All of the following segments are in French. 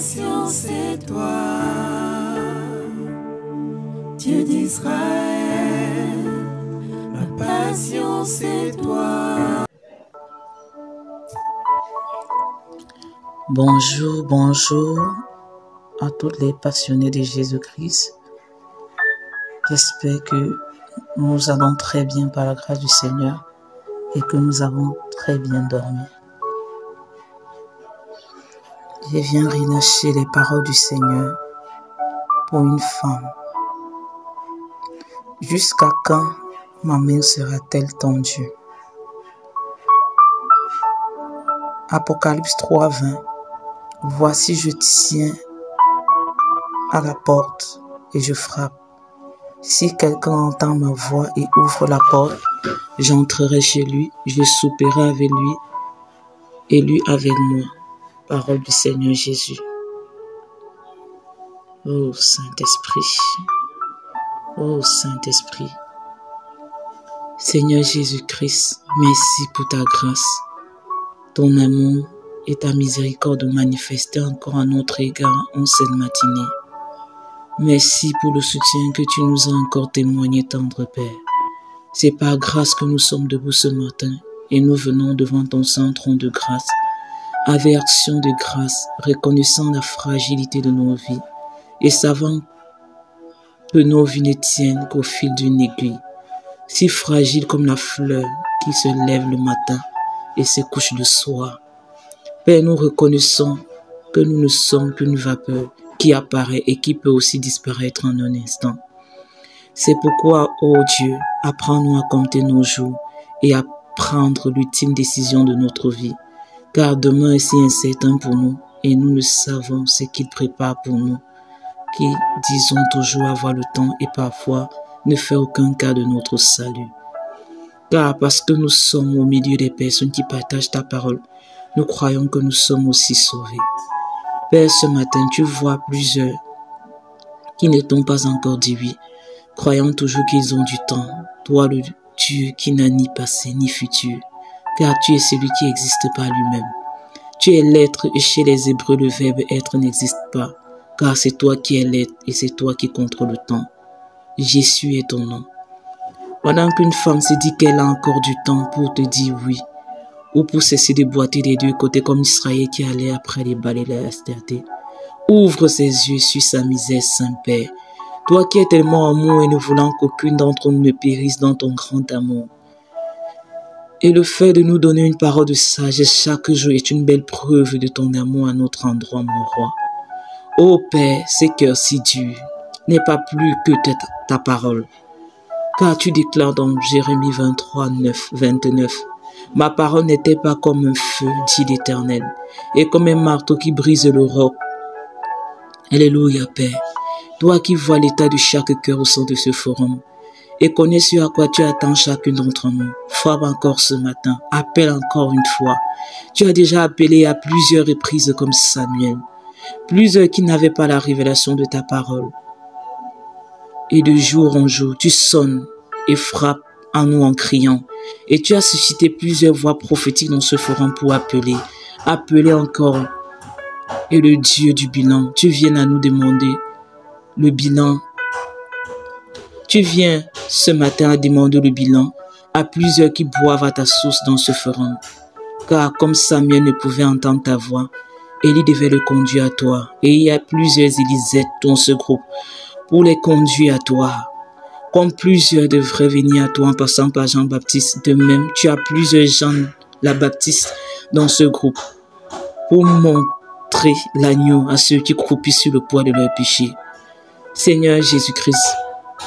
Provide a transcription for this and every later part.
passion c'est toi, Dieu d'Israël, ma passion c'est toi. Bonjour, bonjour à tous les passionnés de Jésus-Christ. J'espère que nous allons très bien par la grâce du Seigneur et que nous avons très bien dormi. Je viens relâcher les paroles du Seigneur pour une femme. Jusqu'à quand ma main sera-t-elle tendue? Apocalypse 3:20. Voici, je tiens à la porte et je frappe. Si quelqu'un entend ma voix et ouvre la porte, j'entrerai chez lui, je souperai avec lui et lui avec moi. Parole du Seigneur Jésus. Oh Saint-Esprit, oh Saint-Esprit, Seigneur Jésus-Christ, merci pour ta grâce, ton amour et ta miséricorde manifestée encore à notre égard en cette matinée. Merci pour le soutien que tu nous as encore témoigné, tendre Père. C'est par grâce que nous sommes debout ce matin et nous venons devant ton saint trône de grâce, avec action de grâce, reconnaissant la fragilité de nos vies et savant que nos vies ne tiennent qu'au fil d'une aiguille, si fragile comme la fleur qui se lève le matin et se couche le soir. Père, nous reconnaissons que nous ne sommes qu'une vapeur qui apparaît et qui peut aussi disparaître en un instant. C'est pourquoi, ô Dieu, apprends-nous à compter nos jours et à prendre l'ultime décision de notre vie, car demain est si incertain pour nous et nous ne savons ce qu'il prépare pour nous, qui disons toujours avoir le temps et parfois ne fait aucun cas de notre salut. Car parce que nous sommes au milieu des personnes qui partagent ta parole, nous croyons que nous sommes aussi sauvés. Père, ce matin, tu vois plusieurs qui ne t'ont pas encore dit oui, croyant toujours qu'ils ont du temps, toi le Dieu qui n'a ni passé ni futur, car tu es celui qui existe par lui-même. Tu es l'être et chez les Hébreux le verbe être n'existe pas, car c'est toi qui es l'être et c'est toi qui contrôle le temps. Jésus est ton nom. Pendant qu'une femme se dit qu'elle a encore du temps pour te dire oui, ou pour cesser de boiter des deux côtés comme Israël qui allait après les balais de la sterté. Ouvre ses yeux sur sa misère, Saint-Père. Toi qui es tellement amour et ne voulant qu'aucune d'entre nous ne périsse dans ton grand amour. Et le fait de nous donner une parole de sagesse chaque jour est une belle preuve de ton amour à notre endroit, mon roi. Ô Père, ce cœur si dur n'est pas plus que ta parole. Car tu déclares dans Jérémie 23:29. Ma parole n'était pas comme un feu, dit l'Éternel, et comme un marteau qui brise le roc. Alléluia, Père. Toi qui vois l'état de chaque cœur au sein de ce forum, et connais ce à quoi tu attends chacune d'entre nous. Frappe encore ce matin, appelle encore une fois. Tu as déjà appelé à plusieurs reprises comme Samuel, plusieurs qui n'avaient pas la révélation de ta parole. Et de jour en jour, tu sonnes et frappes en nous en criant. Et tu as suscité plusieurs voix prophétiques dans ce forum pour appeler encore. Et le Dieu du bilan, tu viens à nous demander le bilan. Tu viens ce matin à demander le bilan à plusieurs qui boivent à ta source dans ce forum. Car comme Samuel ne pouvait entendre ta voix, Élie devait le conduire à toi. Et il y a plusieurs Élisées dans ce groupe pour les conduire à toi. Comme plusieurs devraient venir à toi en passant par Jean-Baptiste, de même, tu as plusieurs Jean la Baptiste dans ce groupe pour montrer l'agneau à ceux qui croupissent sur le poids de leur péché. Seigneur Jésus-Christ,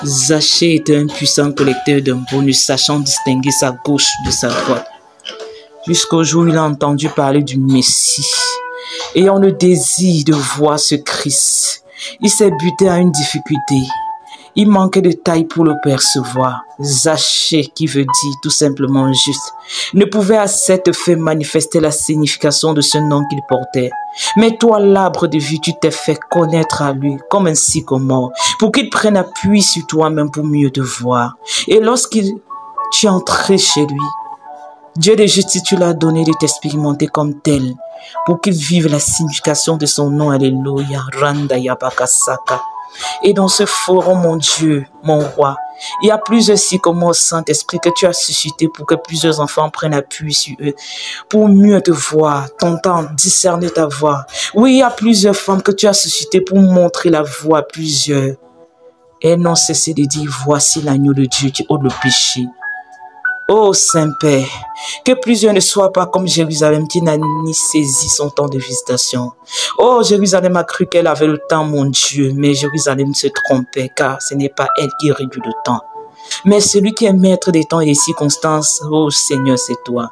Zachée était un puissant collecteur d'impôts, ne sachant distinguer sa gauche de sa droite. Jusqu'au jour où il a entendu parler du Messie. Ayant le désir de voir ce Christ, il s'est buté à une difficulté. Il manquait de taille pour le percevoir. Zachée, qui veut dire tout simplement juste, ne pouvait à cette fait manifester la signification de ce nom qu'il portait. Mais toi, l'arbre de vie, tu t'es fait connaître à lui comme un sycomore, pour qu'il prenne appui sur toi-même pour mieux te voir. Et lorsqu'il tu es entré chez lui, Dieu de justice, tu l'as donné de t'expérimenter comme tel, pour qu'il vive la signification de son nom. Alléluia. Randa Yabakasaka. Et dans ce forum, mon Dieu, mon roi, il y a plusieurs sycomores, Saint-Esprit, que tu as suscité pour que plusieurs enfants prennent appui sur eux, pour mieux te voir, t'entendre, discerner ta voix. Oui, il y a plusieurs femmes que tu as suscité pour montrer la voie à plusieurs. Et non cesser de dire, voici l'agneau de Dieu qui ôte le péché. Oh Saint-Père, que plusieurs ne soient pas comme Jérusalem qui n'a ni saisi son temps de visitation. Oh, Jérusalem a cru qu'elle avait le temps, mon Dieu, mais Jérusalem se trompait, car ce n'est pas elle qui réduit le temps. Mais celui qui est maître des temps et des circonstances, oh Seigneur, c'est toi.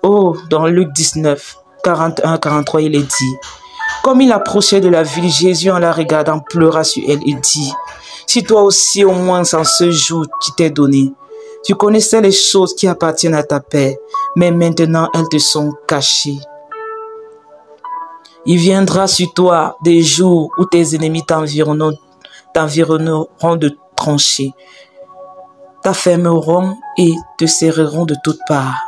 Oh, dans Luc 19, 41-43, il est dit, comme il approchait de la ville, Jésus en la regardant pleura sur elle et dit, si toi aussi au moins en ce jour qui t'est donné, tu connaissais les choses qui appartiennent à ta Père, mais maintenant elles te sont cachées. Il viendra sur toi des jours où tes ennemis t'environneront de tranchées, t'affermeront et te serreront de toutes parts.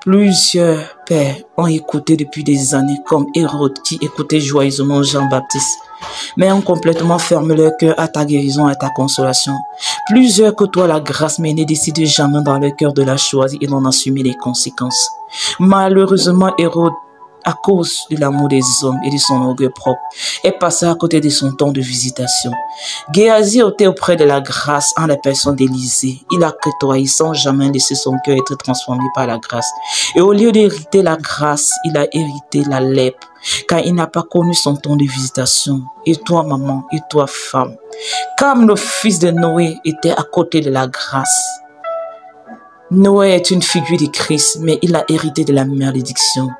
Plusieurs pères ont écouté depuis des années, comme Hérode qui écoutait joyeusement Jean-Baptiste, mais ont complètement fermé leur cœur à ta guérison et à ta consolation. Plusieurs que toi, la grâce, mais ne décident jamais dans leur cœur de la choisir et d'en assumer les conséquences. Malheureusement, Hérode, à cause de l'amour des hommes et de son orgueil propre, est passé à côté de son temps de visitation. Géasi était auprès de la grâce en la personne d'Élisée. Il a côtoyé sans jamais laisser son cœur être transformé par la grâce. Et au lieu d'hériter la grâce, il a hérité la lèpre, car il n'a pas connu son temps de visitation. Et toi, maman, et toi, femme, comme le fils de Noé était à côté de la grâce. Noé est une figure de Christ, mais il a hérité de la malédiction.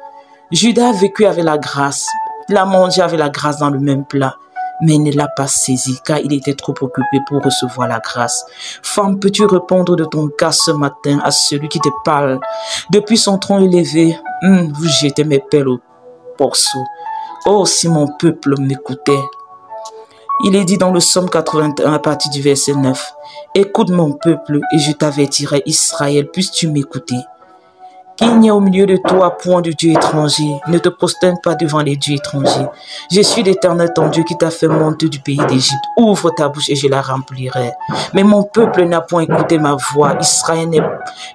Judas a vécu avec la grâce, il a mangé avec la grâce dans le même plat, mais il ne l'a pas saisi car il était trop occupé pour recevoir la grâce. Femme, peux-tu répondre de ton cas ce matin à celui qui te parle? Depuis son tronc élevé, vous jetez mes perles au porceau. Oh, si mon peuple m'écoutait. Il est dit dans le psaume 81 à partir du verset 9, « Écoute mon peuple et je t'avertirai, Israël, puisses-tu m'écouter. Qu'il n'y ait au milieu de toi point de Dieu étranger. Ne te prosterne pas devant les dieux étrangers. Je suis l'Éternel ton Dieu qui t'a fait monter du pays d'Égypte. Ouvre ta bouche et je la remplirai. Mais mon peuple n'a point écouté ma voix. Israël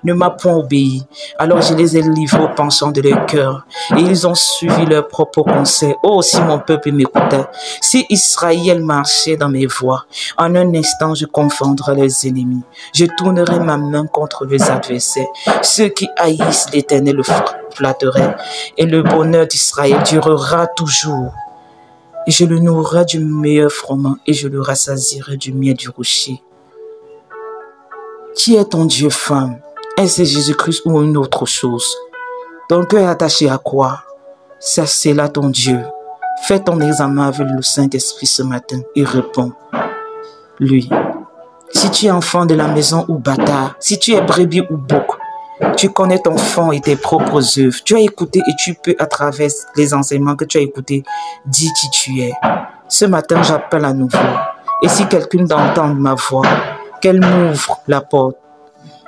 ne m'a point obéi. Alors je les ai livrés au penchant de leur cœur. Et ils ont suivi leur propre conseil. Oh, si mon peuple m'écoutait. Si Israël marchait dans mes voies. En un instant, je confondrai leurs ennemis. Je tournerai ma main contre les adversaires. Ceux qui haïssent l'Éternel le flatterait, et le bonheur d'Israël durera toujours. Et je le nourrirai du meilleur froment, et je le rassasierai du miel du rocher. Qui est ton Dieu, femme? Est-ce Jésus-Christ ou une autre chose? Ton cœur est attaché à quoi? C'est là ton Dieu. Fais ton examen avec le Saint-Esprit ce matin et réponds. Lui. Si tu es enfant de la maison ou bâtard, si tu es brebis ou bouc, tu connais ton fond et tes propres œuvres. Tu as écouté et tu peux, à travers les enseignements que tu as écoutés, dire qui tu es. Ce matin, j'appelle à nouveau. Et si quelqu'un entend ma voix, qu'elle m'ouvre la porte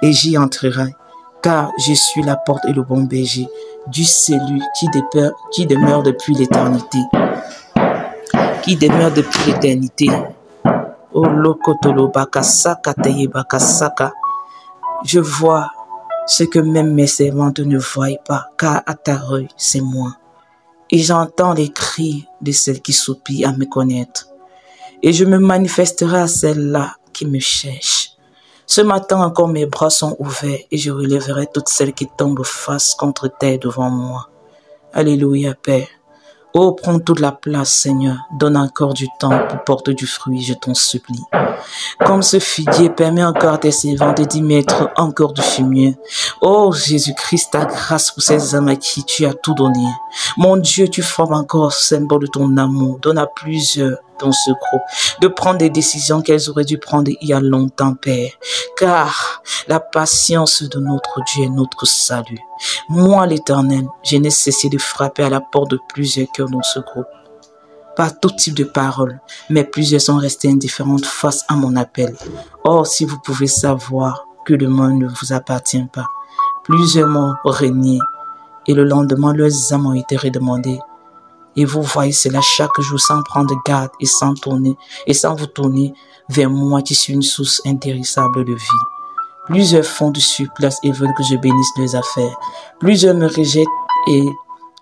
et j'y entrerai. Car je suis la porte et le bon berger du salut qui demeure depuis l'éternité. Qui demeure depuis l'éternité. Oh, lokotolo bakasaka teye bakasaka. Je vois ce que même mes servantes ne voient pas, car à ta œil, c'est moi. Et j'entends les cris de celles qui soupirent à me connaître. Et je me manifesterai à celles-là qui me cherchent. Ce matin encore, mes bras sont ouverts et je relèverai toutes celles qui tombent face contre terre devant moi. Alléluia, Père. Oh, prends toute la place, Seigneur. Donne encore du temps pour porter du fruit, je t'en supplie. Comme ce figuier, permet encore à tes servantes d'y mettre encore du fumier. Oh, Jésus-Christ, ta grâce pour ces âmes à qui tu as tout donné. Mon Dieu, tu formes encore symbole de ton amour. Donne à plusieurs dans ce groupe de prendre des décisions qu'elles auraient dû prendre il y a longtemps, Père. Car la patience de notre Dieu est notre salut. Moi, l'Éternel, je n'ai cessé de frapper à la porte de plusieurs cœurs dans ce groupe. Par tout type de paroles, mais plusieurs sont restés indifférents face à mon appel. Or, si vous pouvez savoir que le monde ne vous appartient pas, Plusieurs m'ont renié et le lendemain, leurs âmes ont été redemandées. Et vous voyez cela chaque jour sans prendre garde et sans vous tourner vers moi qui suis une source intéressable de vie. Plusieurs font du surplace et veulent que je bénisse leurs affaires. Plusieurs me rejettent et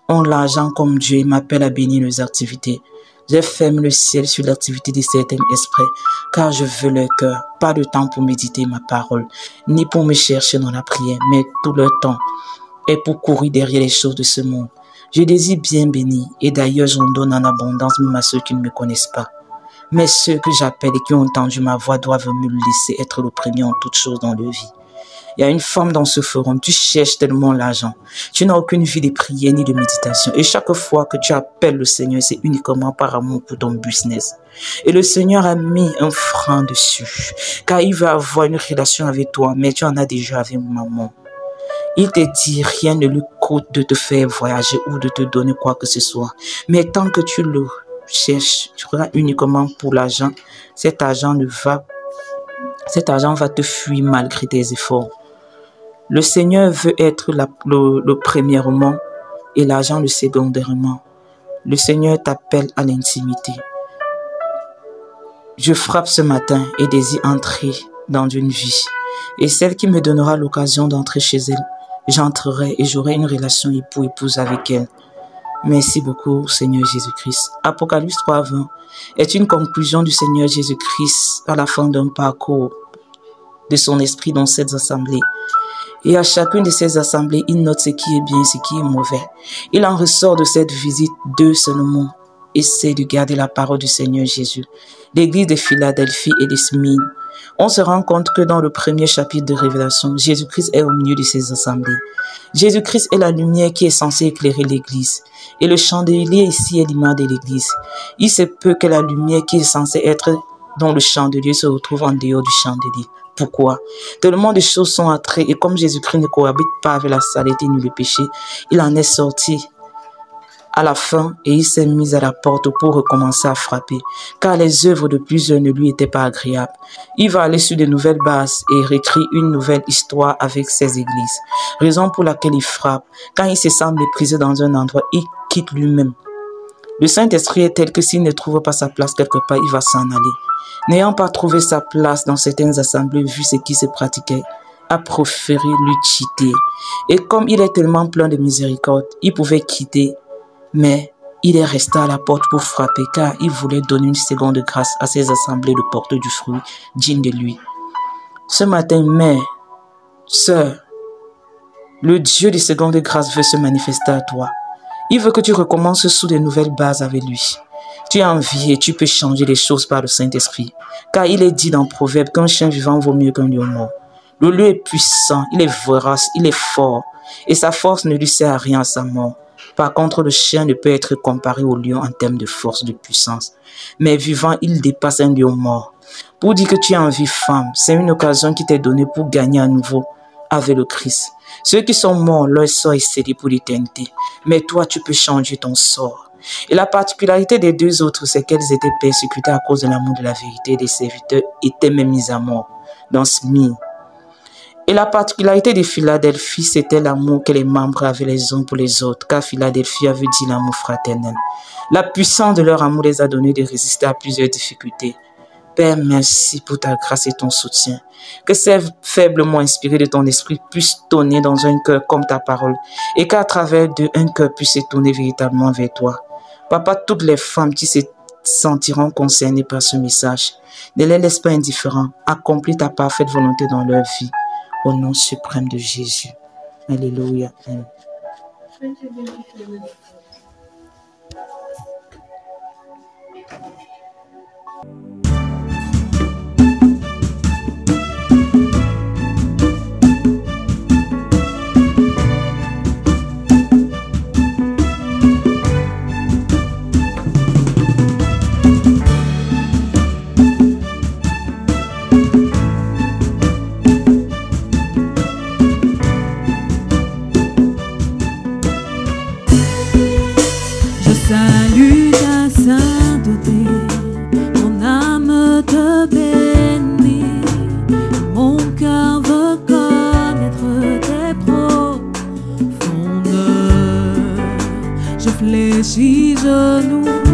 ont l'argent comme Dieu et m'appellent à bénir leurs activités. Je ferme le ciel sur l'activité de certains esprits, car je veux leur cœur. Pas de temps pour méditer ma parole, ni pour me chercher dans la prière, mais tout leur temps est pour courir derrière les choses de ce monde. Je désire bien bénir, et d'ailleurs j'en donne en abondance même à ceux qui ne me connaissent pas. Mais ceux que j'appelle et qui ont entendu ma voix doivent me laisser être le premier en toutes choses dans leur vie. Il y a une femme dans ce forum, tu cherches tellement l'argent. Tu n'as aucune vie de prière ni de méditation. Et chaque fois que tu appelles le Seigneur, c'est uniquement par amour pour ton business. Et le Seigneur a mis un frein dessus, car il veut avoir une relation avec toi, mais tu en as déjà avec maman. Il te dit, rien ne lui coûte de te faire voyager ou de te donner quoi que ce soit. Mais tant que tu le cherches, tu regardes uniquement pour l'argent, cet argent va te fuir malgré tes efforts. Le Seigneur veut être le premièrement et l'argent le secondairement. Le Seigneur t'appelle à l'intimité. Je frappe ce matin et désire entrer dans une vie. Et celle qui me donnera l'occasion d'entrer chez elle, j'entrerai et j'aurai une relation époux-épouse avec elle. Merci beaucoup, Seigneur Jésus-Christ. Apocalypse 3:20 est une conclusion du Seigneur Jésus-Christ à la fin d'un parcours de son esprit dans cette assemblée. Et à chacune de ces assemblées, il note ce qui est bien et ce qui est mauvais. Il en ressort de cette visite deux seulement. Essaie de garder la parole du Seigneur Jésus. L'église de Philadelphie et de Smyrne. On se rend compte que dans le premier chapitre de Révélation, Jésus-Christ est au milieu de ces assemblées. Jésus-Christ est la lumière qui est censée éclairer l'église. Et le chandelier ici est l'image de l'église. Il se peut que la lumière qui est censée être dans le chandelier se retrouve en dehors du chandelier. Pourquoi? Tellement de choses sont entrées et comme Jésus-Christ ne cohabite pas avec la saleté ni le péché, il en est sorti à la fin et il s'est mis à la porte pour recommencer à frapper, car les œuvres de plusieurs ne lui étaient pas agréables. Il va aller sur de nouvelles bases et réécrire une nouvelle histoire avec ses églises. Raison pour laquelle il frappe. Quand il se sent méprisé dans un endroit, il quitte lui-même. Le Saint-Esprit est tel que s'il ne trouve pas sa place quelque part, il va s'en aller. N'ayant pas trouvé sa place dans certaines assemblées, vu ce qui se pratiquait, a préféré l'utilité. Et comme il est tellement plein de miséricorde, il pouvait quitter, mais il est resté à la porte pour frapper, car il voulait donner une seconde grâce à ces assemblées de porter du fruit digne de lui. Ce matin, mère, sœur, le Dieu de seconde grâce veut se manifester à toi. Il veut que tu recommences sous de nouvelles bases avec lui. Tu as envie et tu peux changer les choses par le Saint-Esprit. Car il est dit dans Proverbe qu'un chien vivant vaut mieux qu'un lion mort. Le lion est puissant, il est vorace, il est fort. Et sa force ne lui sert à rien à sa mort. Par contre, le chien ne peut être comparé au lion en termes de force, de puissance. Mais vivant, il dépasse un lion mort. Pour dire que tu as envie, femme, c'est une occasion qui t'est donnée pour gagner à nouveau avec le Christ. Ceux qui sont morts, leur sort est scellé pour l'éternité. Mais toi, tu peux changer ton sort. Et la particularité des deux autres, c'est qu'elles étaient persécutées à cause de l'amour de la vérité. Des serviteurs étaient même mis à mort dans Smyrne. Et la particularité de Philadelphie, c'était l'amour que les membres avaient les uns pour les autres, car Philadelphie avait dit l'amour fraternel. La puissance de leur amour les a donné de résister à plusieurs difficultés. Père, merci pour ta grâce et ton soutien. Que ces faiblement inspirés de ton esprit puissent tonner dans un cœur comme ta parole, et qu'à travers d'eux, un cœur puisse se tourner véritablement vers toi. Papa, toutes les femmes qui se sentiront concernées par ce message, ne les laisse pas indifférents. Accomplis ta parfaite volonté dans leur vie. Au nom suprême de Jésus. Alléluia. Amen. Salue ta sainteté. je fléchis genoux.